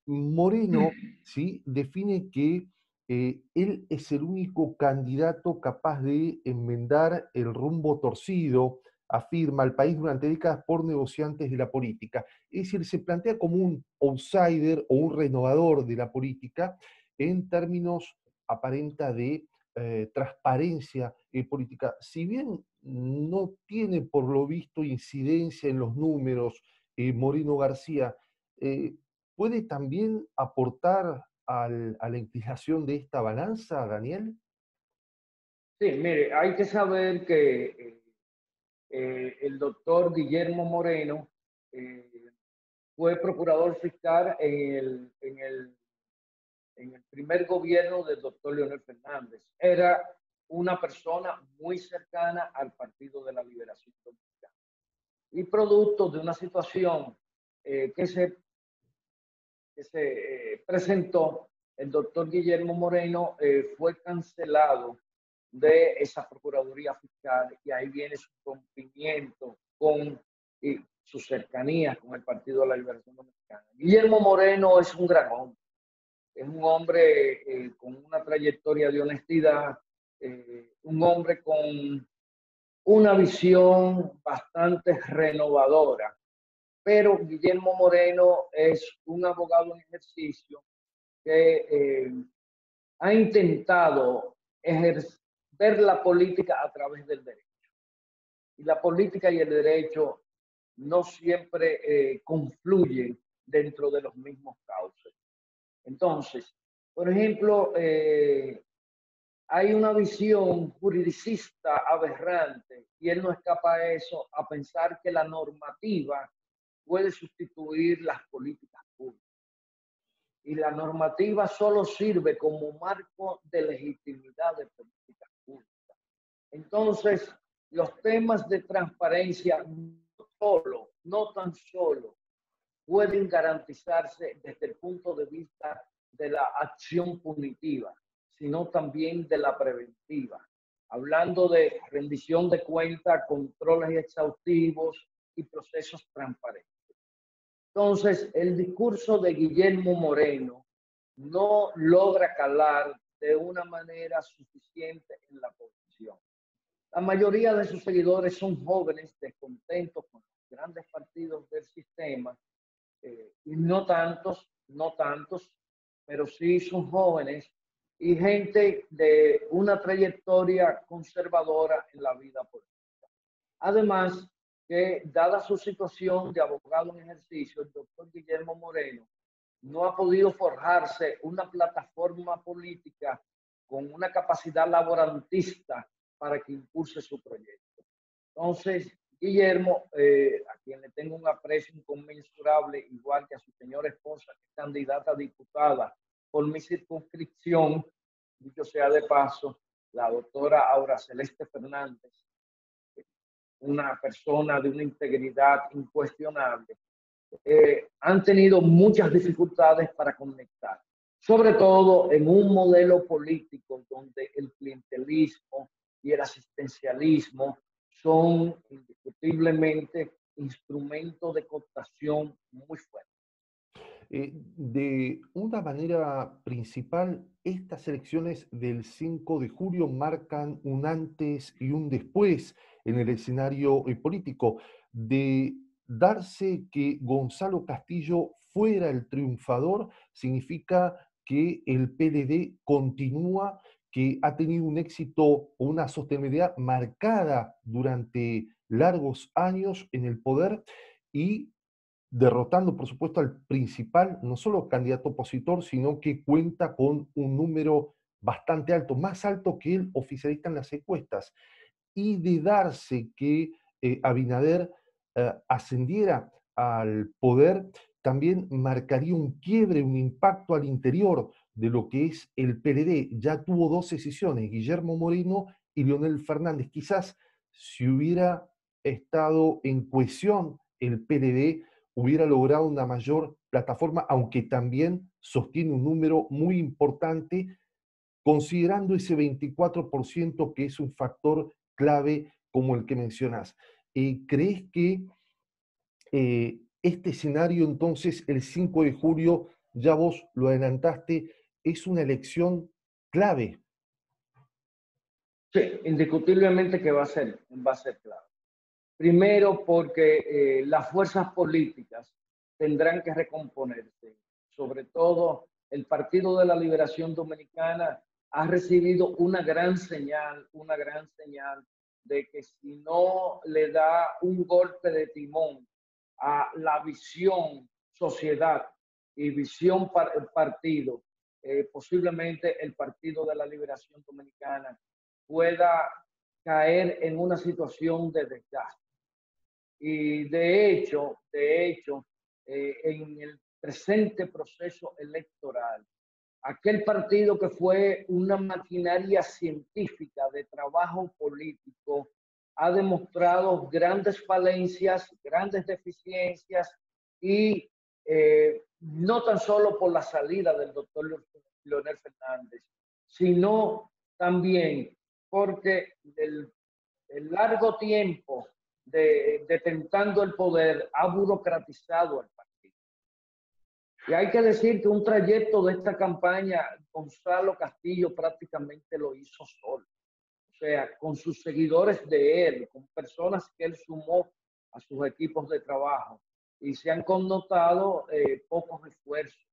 Moreno, ¿sí? Define que él es el único candidato capaz de enmendar el rumbo torcido, afirma, al país durante décadas por negociantes de la política. Es decir, se plantea como un outsider o un renovador de la política en términos aparenta de transparencia política. Si bien no tiene por lo visto incidencia en los números, Moreno García, eh, ¿puede también aportar a la inclinación de esta balanza, Daniel? Sí, mire, hay que saber que el doctor Guillermo Moreno fue procurador fiscal en el primer gobierno del doctor Leonel Fernández. Era una persona muy cercana al Partido de la Liberación Dominicana. Y producto de una situación que se presentó, el doctor Guillermo Moreno fue cancelado de esa Procuraduría Fiscal y ahí viene su rompimiento con su cercanía con el Partido de la Liberación Dominicana. Guillermo Moreno es un gran hombre, es un hombre con una trayectoria de honestidad, un hombre con una visión bastante renovadora, pero Guillermo Moreno es un abogado en ejercicio que ha intentado ver la política a través del derecho. Y la política y el derecho no siempre confluyen dentro de los mismos cauces. Entonces, por ejemplo, hay una visión juridicista aberrante y él no escapa a eso, a pensar que la normativa puede sustituir las políticas públicas. Y la normativa solo sirve como marco de legitimidad de políticas públicas. Entonces, los temas de transparencia no tan solo pueden garantizarse desde el punto de vista de la acción punitiva, sino también de la preventiva. Hablando de rendición de cuentas, controles exhaustivos y procesos transparentes. Entonces, el discurso de Guillermo Moreno no logra calar de una manera suficiente en la población. La mayoría de sus seguidores son jóvenes descontentos con los grandes partidos del sistema, y no tantos, pero sí son jóvenes y gente de una trayectoria conservadora en la vida política. Además, que dada su situación de abogado en ejercicio, el doctor Guillermo Moreno no ha podido forjarse una plataforma política con una capacidad laborantista para que impulse su proyecto. Entonces, Guillermo, a quien le tengo un aprecio inconmensurable, igual que a su señora esposa, que es candidata a diputada por mi circunscripción, dicho sea de paso, la doctora Aura Celeste Fernández, una persona de una integridad incuestionable, han tenido muchas dificultades para conectar, sobre todo en un modelo político donde el clientelismo y el asistencialismo son indiscutiblemente instrumentos de cooptación muy fuertes. De una manera principal, estas elecciones del 5 de julio marcan un antes y un después en el escenario político. De darse que Gonzalo Castillo fuera el triunfador, significa que el PLD continúa, que ha tenido un éxito o una sostenibilidad marcada durante largos años en el poder y derrotando, por supuesto, al principal, no solo candidato opositor, sino que cuenta con un número bastante alto, más alto que el oficialista en las encuestas. Y de darse que Abinader ascendiera al poder, también marcaría un quiebre, un impacto al interior de lo que es el PLD. Ya tuvo dos decisiones, Guillermo Moreno y Leonel Fernández. Quizás si hubiera estado en cohesión el PLD, hubiera logrado una mayor plataforma, aunque también sostiene un número muy importante, considerando ese 24% que es un factor clave como el que mencionas. ¿Crees que este escenario entonces, el 5 de julio, ya vos lo adelantaste, es una elección clave? Sí, indiscutiblemente que va a ser clave. Primero, porque las fuerzas políticas tendrán que recomponerse. Sobre todo, el Partido de la Liberación Dominicana ha recibido una gran señal de que si no le da un golpe de timón a la visión sociedad y visión partido, posiblemente el Partido de la Liberación Dominicana pueda caer en una situación de desgaste. Y de hecho, en el presente proceso electoral, aquel partido que fue una maquinaria científica de trabajo político, ha demostrado grandes falencias, grandes deficiencias y no tan solo por la salida del doctor Leonel Fernández, sino también porque el largo tiempo detentando el poder ha burocratizado el partido. Y hay que decir que un trayecto de esta campaña, Gonzalo Castillo prácticamente lo hizo solo. O sea, con sus seguidores de él, con personas que él sumó a sus equipos de trabajo. Y se han connotado pocos esfuerzos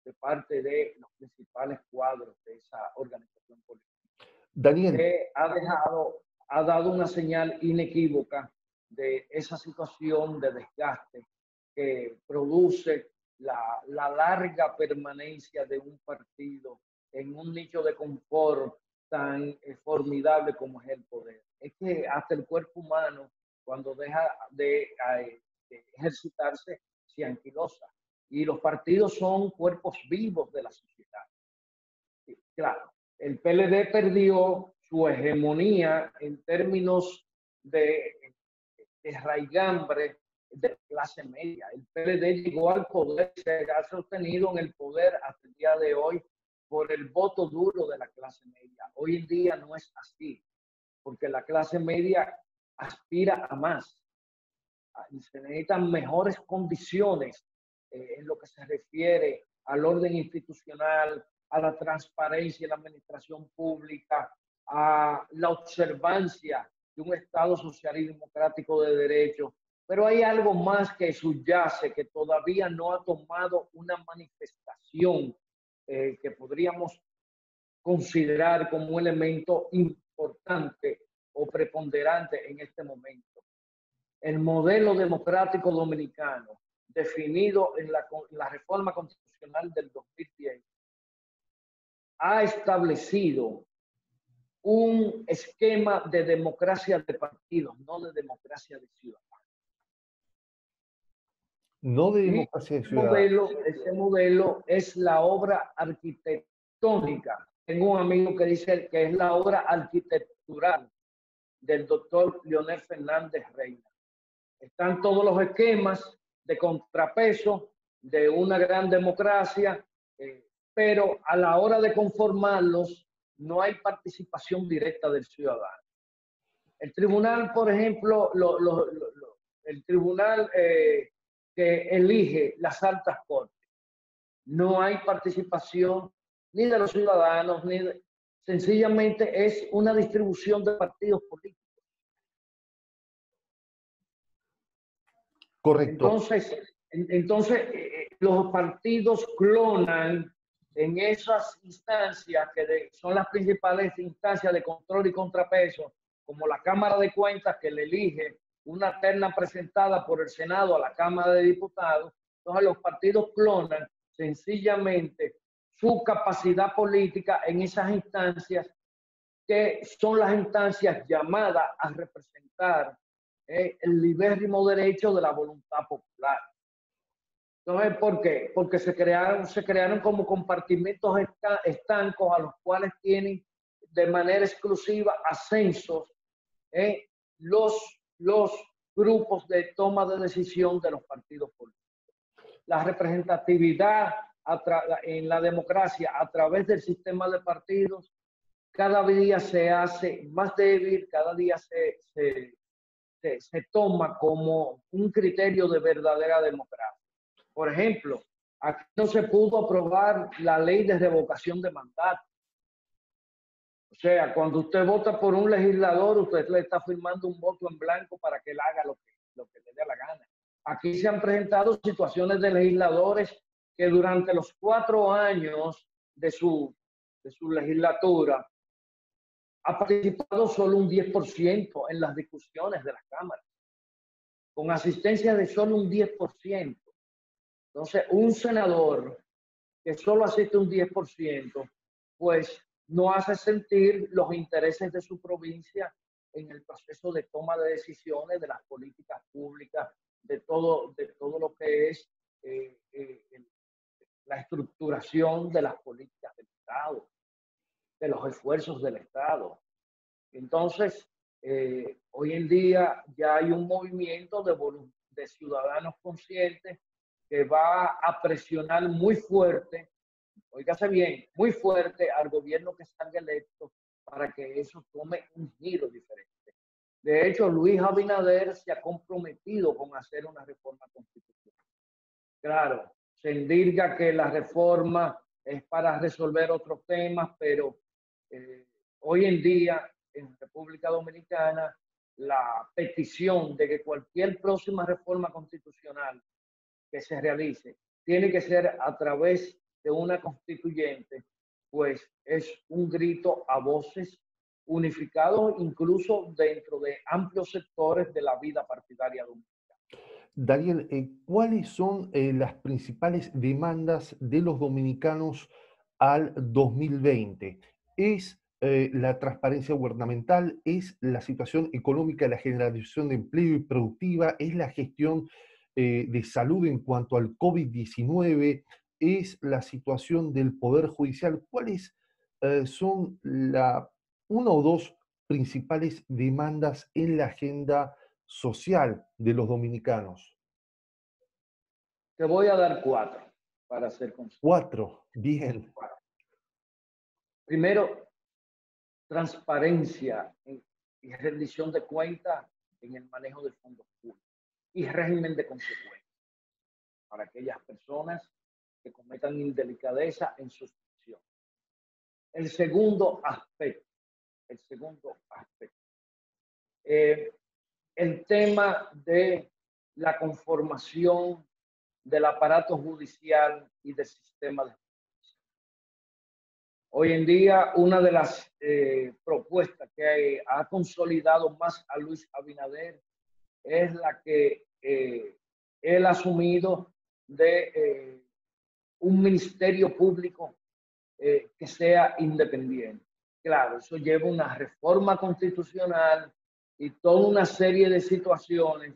de parte de los principales cuadros de esa organización política. Daniel. Que ha dado una señal inequívoca de esa situación de desgaste que produce la larga permanencia de un partido en un nicho de confort tan formidable como es el poder. Es que hasta el cuerpo humano, cuando deja de ejercitarse, se anquilosa. Y los partidos son cuerpos vivos de la sociedad. Sí, claro, el PLD perdió su hegemonía en términos de raigambre de clase media. El PLD llegó al poder, se ha sostenido en el poder hasta el día de hoy por el voto duro de la clase media. Hoy en día no es así, porque la clase media aspira a más. Y se necesitan mejores condiciones en lo que se refiere al orden institucional, a la transparencia en la administración pública, a la observancia de un Estado social y democrático de derecho. Pero hay algo más que subyace, que todavía no ha tomado una manifestación que podríamos considerar como un elemento importante o preponderante en este momento. El modelo democrático dominicano, definido en la reforma constitucional del 2010, ha establecido un esquema de democracia de partidos, no de democracia de ciudadanos. No de democracia de ciudadanos. Ese modelo es la obra arquitectónica. Tengo un amigo que dice que es la obra arquitectural del doctor Leonel Fernández Reina. Están todos los esquemas de contrapeso de una gran democracia, pero a la hora de conformarlos no hay participación directa del ciudadano. El tribunal, por ejemplo, el tribunal que elige las altas cortes, no hay participación ni de los ciudadanos, sencillamente es una distribución de partidos políticos. Correcto. Entonces los partidos clonan en esas instancias que son las principales instancias de control y contrapeso, como la Cámara de Cuentas, que le elige una terna presentada por el Senado a la Cámara de Diputados. Entonces los partidos clonan sencillamente su capacidad política en esas instancias que son las instancias llamadas a representar el libérrimo derecho de la voluntad popular. Entonces, ¿por qué? Porque se crearon como compartimentos estancos a los cuales tienen de manera exclusiva ascensos los grupos de toma de decisión de los partidos políticos. La representatividad en la democracia a través del sistema de partidos cada día se hace más débil, cada día se toma como un criterio de verdadera democracia. Por ejemplo, aquí no se pudo aprobar la ley de revocación de mandato. O sea, cuando usted vota por un legislador, usted le está firmando un voto en blanco para que él haga lo que le dé la gana. Aquí se han presentado situaciones de legisladores que durante los 4 años de su legislatura ha participado solo un 10% en las discusiones de las cámaras, con asistencia de solo un 10%. Entonces, un senador que solo asiste un 10%, pues no hace sentir los intereses de su provincia en el proceso de toma de decisiones, de las políticas públicas, de todo lo que es la estructuración de las políticas del Estado, de los esfuerzos del Estado. Entonces, hoy en día ya hay un movimiento de ciudadanos conscientes que va a presionar muy fuerte, oígase bien, muy fuerte al gobierno que salga electo para que eso tome un giro diferente. De hecho, Luis Abinader se ha comprometido con hacer una reforma constitucional. Claro, se indica que la reforma es para resolver otros temas, pero hoy en día en República Dominicana la petición de que cualquier próxima reforma constitucional que se realice tiene que ser a través de una constituyente, pues es un grito a voces unificados incluso dentro de amplios sectores de la vida partidaria dominicana. Daniel, ¿cuáles son las principales demandas de los dominicanos al 2020? ¿Es la transparencia gubernamental? ¿Es la situación económica, la generación de empleo y productiva? ¿Es la gestión de salud en cuanto al COVID-19? ¿Es la situación del Poder Judicial? ¿Cuáles son una o dos principales demandas en la agenda social de los dominicanos? Te voy a dar cuatro para ser conciso. Cuatro, bien. Primero, transparencia y rendición de cuentas en el manejo de fondos públicos y régimen de consecuencias para aquellas personas que cometan indelicadeza en sus funciones. El segundo aspecto, el segundo aspecto, eh, el tema de la conformación del aparato judicial y del sistema de justicia. Hoy en día, una de las propuestas que ha consolidado más a Luis Abinader es la que él ha asumido de un ministerio público que sea independiente. Claro, eso lleva una reforma constitucional y toda una serie de situaciones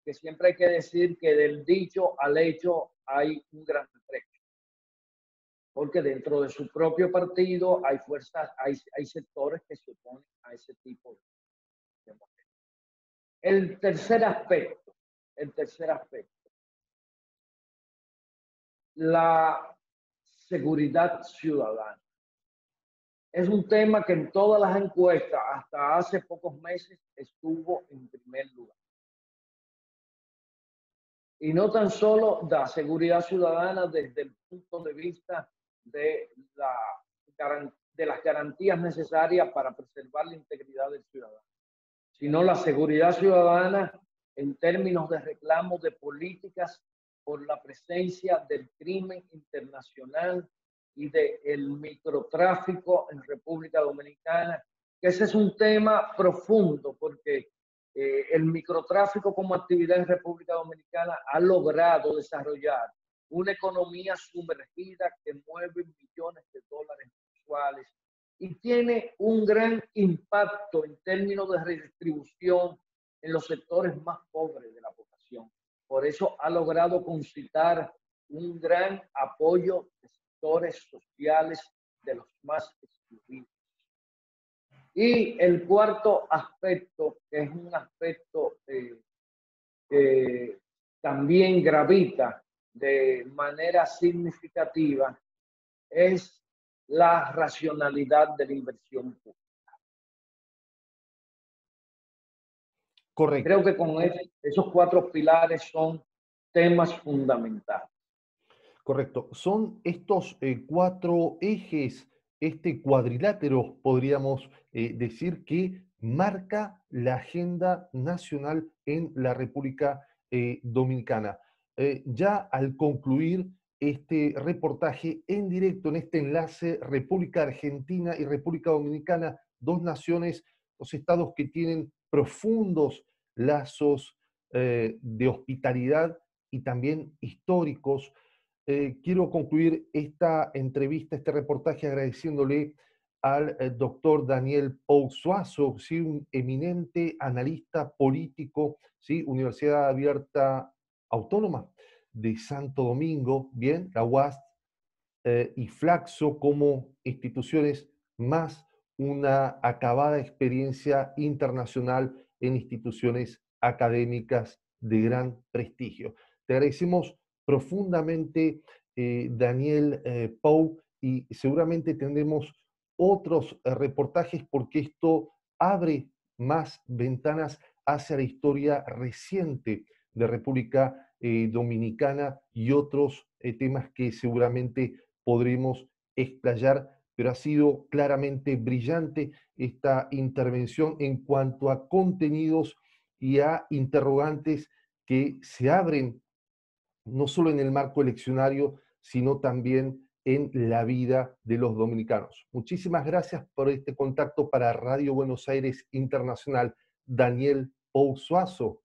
que siempre hay que decir que del dicho al hecho hay un gran trecho. Porque dentro de su propio partido hay fuerzas, hay sectores que se oponen a ese tipo de modelo. El tercer aspecto, la seguridad ciudadana. Es un tema que en todas las encuestas, hasta hace pocos meses, estuvo en primer lugar. Y no tan solo la seguridad ciudadana desde el punto de vista de, de las garantías necesarias para preservar la integridad del ciudadano, sino la seguridad ciudadana en términos de reclamos de políticas por la presencia del crimen internacional y del microtráfico en República Dominicana, que ese es un tema profundo porque el microtráfico como actividad en República Dominicana ha logrado desarrollar una economía sumergida que mueve millones de dólares mensuales y tiene un gran impacto en términos de redistribución en los sectores más pobres de la población. Por eso ha logrado concitar un gran apoyo de sectores sociales de los más excluidos. Y el cuarto aspecto, que es un aspecto que también gravita de manera significativa, es la racionalidad de la inversión pública. Correcto. Creo que con esos cuatro pilares son temas fundamentales. Correcto. Son estos cuatro ejes, este cuadrilátero, podríamos decir, que marca la agenda nacional en la República Dominicana. Ya al concluir este reportaje en directo, en este enlace República Argentina y República Dominicana, dos naciones, dos estados que tienen profundos lazos de hospitalidad y también históricos. Quiero concluir esta entrevista, este reportaje, agradeciéndole al doctor Daniel Pousuaso, ¿sí? Un eminente analista político, ¿sí? Universidad Abierta Autónoma de Santo Domingo, bien, la UAS, y Flaxo como instituciones, más una acabada experiencia internacional en instituciones académicas de gran prestigio. Te agradecemos profundamente, Daniel Pou, y seguramente tendremos otros reportajes porque esto abre más ventanas hacia la historia reciente de República Dominicana y otros temas que seguramente podremos explayar, pero ha sido claramente brillante esta intervención en cuanto a contenidos y a interrogantes que se abren no solo en el marco eleccionario, sino también en la vida de los dominicanos. Muchísimas gracias por este contacto para Radio Buenos Aires Internacional, Daniel Pousuazo.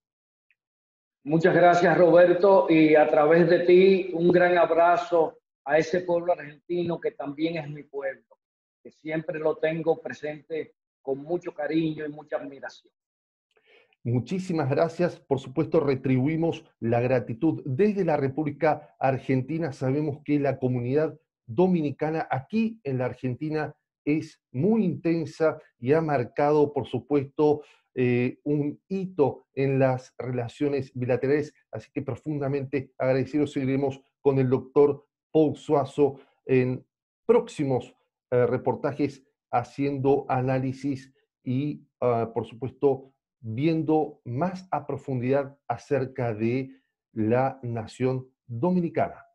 Muchas gracias, Roberto, y a través de ti un gran abrazo a ese pueblo argentino que también es mi pueblo, que siempre lo tengo presente con mucho cariño y mucha admiración. Muchísimas gracias. Por supuesto, retribuimos la gratitud desde la República Argentina. Sabemos que la comunidad dominicana aquí en la Argentina es muy intensa y ha marcado, por supuesto, un hito en las relaciones bilaterales. Así que profundamente agradecidos seguiremos con el doctor Paul Suazo en próximos reportajes haciendo análisis y, por supuesto, viendo más a profundidad acerca de la nación dominicana.